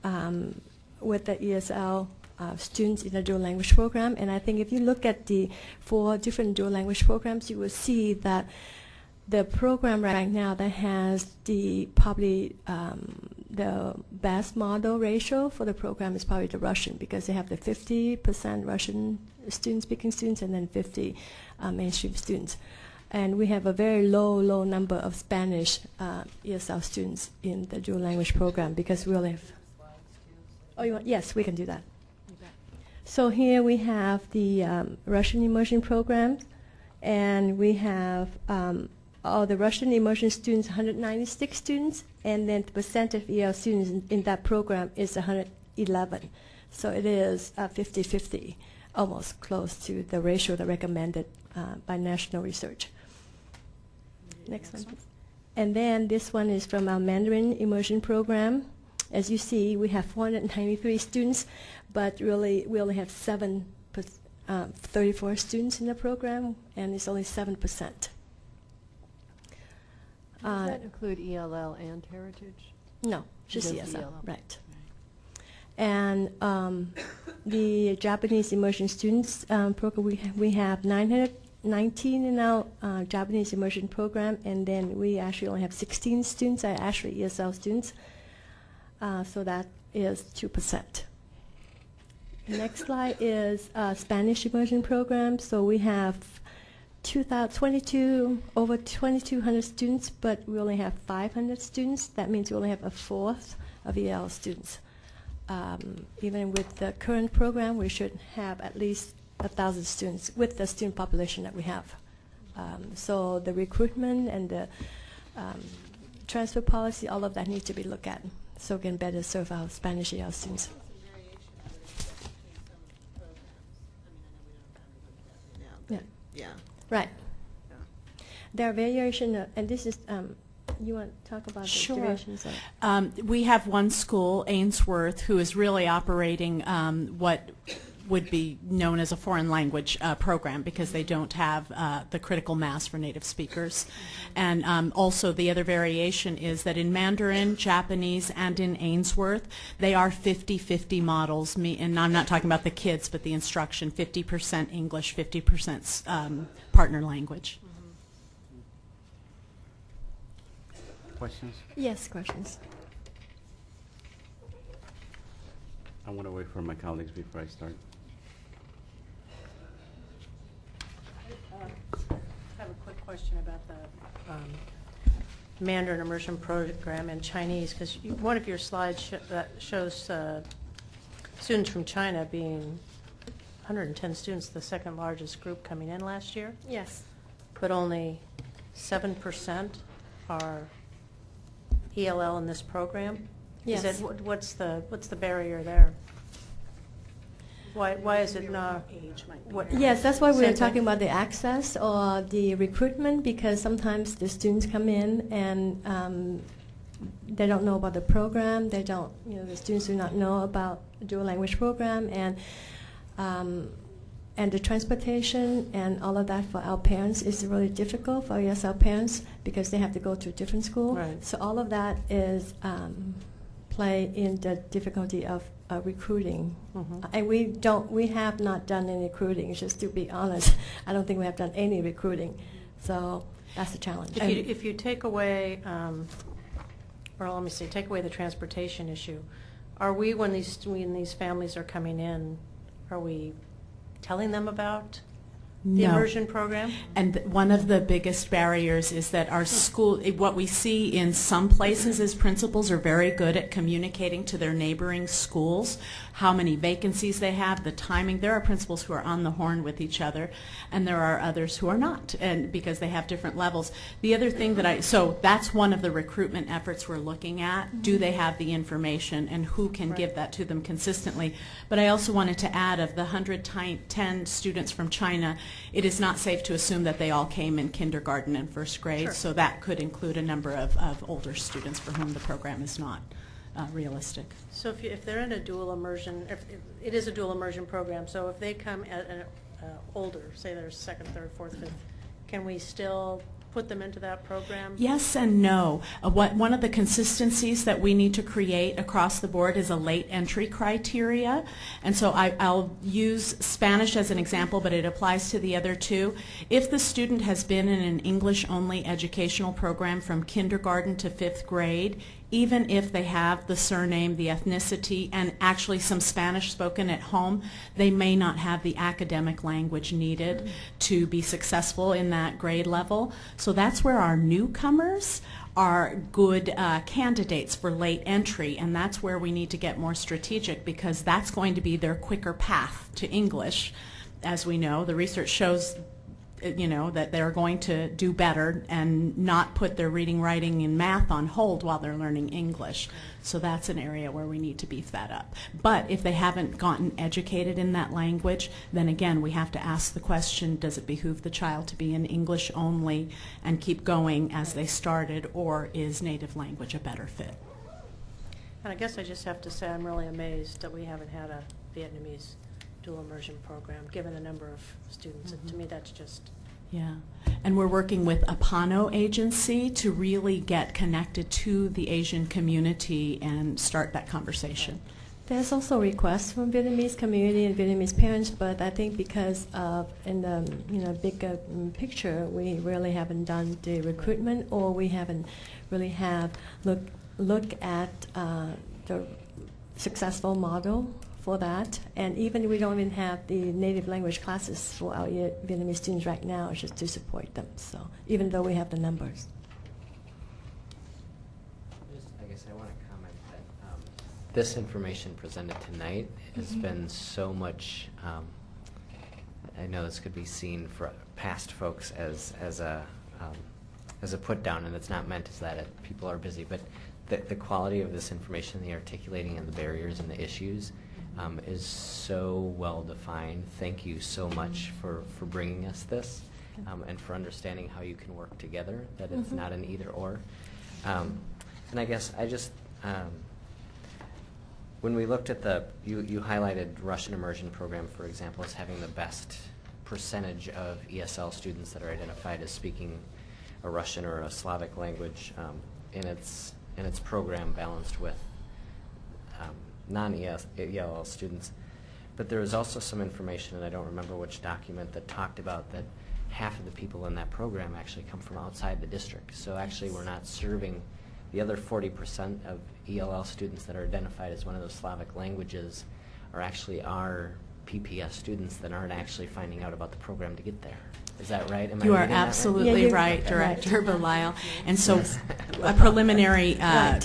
with the ESL students in the dual language program. And I think if you look at the 4 different dual language programs, you will see that the program right now that has the probably the best model ratio for the program is probably the Russian, because they have the 50% Russian speaking students and then 50 mainstream students. And we have a very low number of Spanish ESL students in the dual language program, because we only have. Oh, you want? Yes, we can do that. So here we have the Russian immersion program, and we have all the Russian immersion students, 196 students, and then the percent of EL students in that program is 111. So it is 50-50, almost close to the ratio that recommended by national research. Next one, please. And then this one is from our Mandarin immersion program. As you see, we have 493 students, but really we only have 34 students in the program, and it's only 7%. Does that include ELL and Heritage? No, just Just ESL, ELL. right. And the Japanese immersion students program, we have 919 in our Japanese immersion program, and then we actually only have 16 students are actually ESL students. So that is 2%. Next slide is Spanish immersion program. So we have over 2,200 students, but we only have 500 students. That means we only have a fourth of EL students. Even with the current program, we should have at least 1,000 students with the student population that we have. So the recruitment and the transfer policy, all of that needs to be looked at, so we can better serve our Spanish EL students. Yeah. Right. Yeah. There are variations, and this is, you want to talk about Sure. the variations? We have one school, Ainsworth, who is really operating what would be known as a foreign language program, because they don't have the critical mass for native speakers. And also the other variation is that in Mandarin, Japanese, and in Ainsworth, they are 50-50 models. And I'm not talking about the kids, but the instruction, 50% English, 50% partner language. Questions? Yes, questions. I want to wait for my colleagues before I start. I have a quick question about the Mandarin immersion program in Chinese, because one of your slides that shows students from China being 110 students, the second largest group coming in last year, Yes. but only 7% are ELL in this program. Yes. Is it, what's the barrier there? Why is it not? Yes, that's why we're Same talking thing? about the access or the recruitment, because sometimes the students come in and they don't know about the program. They don't, the students do not know about the dual language program, and the transportation and all of that for our parents is really difficult for ESL parents, because they have to go to a different school. Right. So all of that is play in the difficulty of recruiting. And we have not done any recruiting, just to be honest. I don't think we have done any recruiting. So that's a challenge. If you take away, or let me see, take away the transportation issue, are we, when these families are coming in, are we telling them about the No. immersion program? And one of the biggest barriers is that our school, what we see in some places is principals are very good at communicating to their neighboring schools how many vacancies they have, the timing. There are principals who are on the horn with each other, and there are others who are not, and because they have different levels. The other thing so that's one of the recruitment efforts we're looking at. Do they have the information, and who can give that to them consistently? But I also wanted to add, of the 110 students from China, it is not safe to assume that they all came in kindergarten and first grade, Sure. so that could include a number of older students for whom the program is not realistic. So if they're in a dual immersion, if it is a dual immersion program, so if they come at an older, say they're second, third, fourth, fifth, can we still put them into that program? Yes and no. One of the consistencies that we need to create across the board is a late entry criteria. And so I'll use Spanish as an example, but it applies to the other two. If the student has been in an English-only educational program from kindergarten to 5th grade, even if they have the surname, the ethnicity, and actually some Spanish spoken at home, they may not have the academic language needed to be successful in that grade level. So that's where our newcomers are good candidates for late entry, and that's where we need to get more strategic, because that's going to be their quicker path to English. As we know, the research shows that they're going to do better and not put their reading, writing, and math on hold while they're learning English. So that's an area where we need to beef that up. But if they haven't gotten educated in that language, then again, we have to ask the question, does it behoove the child to be in English only and keep going as they started, or is native language a better fit? And I guess I just have to say I'm really amazed that we haven't had a Vietnamese dual immersion program, given the number of students. And to me, that's just... Yeah, and we're working with a PANO agency to really get connected to the Asian community and start that conversation. There's also requests from Vietnamese community and Vietnamese parents, but I think because of in the bigger picture, we really haven't done the recruitment, or we haven't really have look at the successful model for that. And even we don't even have the native language classes for our Vietnamese students right now, just to support them. So even though we have the numbers. I guess I want to comment that this information presented tonight has been so much, I know this could be seen for past folks as a put down, and it's not meant as that. People are busy, but the quality of this information, the articulating of the barriers and the issues is so well defined. Thank you so much for bringing us this and for understanding how you can work together, that it's not an either or. And I guess I just, when we looked at you highlighted Russian immersion program, for example, as having the best percentage of ESL students that are identified as speaking a Russian or a Slavic language in its program, balanced with non-ELL students. But there was also some information, and I don't remember which document, that talked about that half of the people in that program actually come from outside the district. So actually we're not serving the other 40% of ELL students that are identified as one of those Slavic languages are actually our PPS students that aren't actually finding out about the program to get there. Is that right? Am I You are reading that right? absolutely Yeah, right, Director right. Belisle. And so a preliminary Right.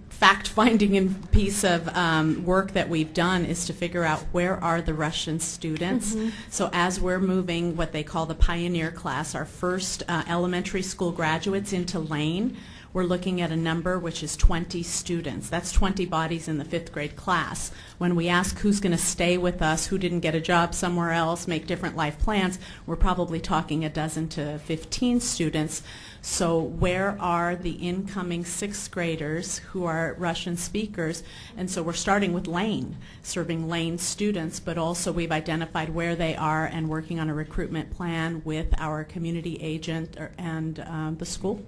fact-finding and piece of work that we've done is to figure out where are the Russian students. So as we're moving what they call the pioneer class, our first elementary school graduates into Lane, we're looking at a number which is 20 students. That's 20 bodies in the 5th grade class. When we ask who's going to stay with us, who didn't get a job somewhere else, make different life plans, we're probably talking a dozen to 15 students. So where are the incoming 6th graders who are Russian speakers? And so we're starting with Lane, serving Lane students, but also we've identified where they are and working on a recruitment plan with our community agent and the school.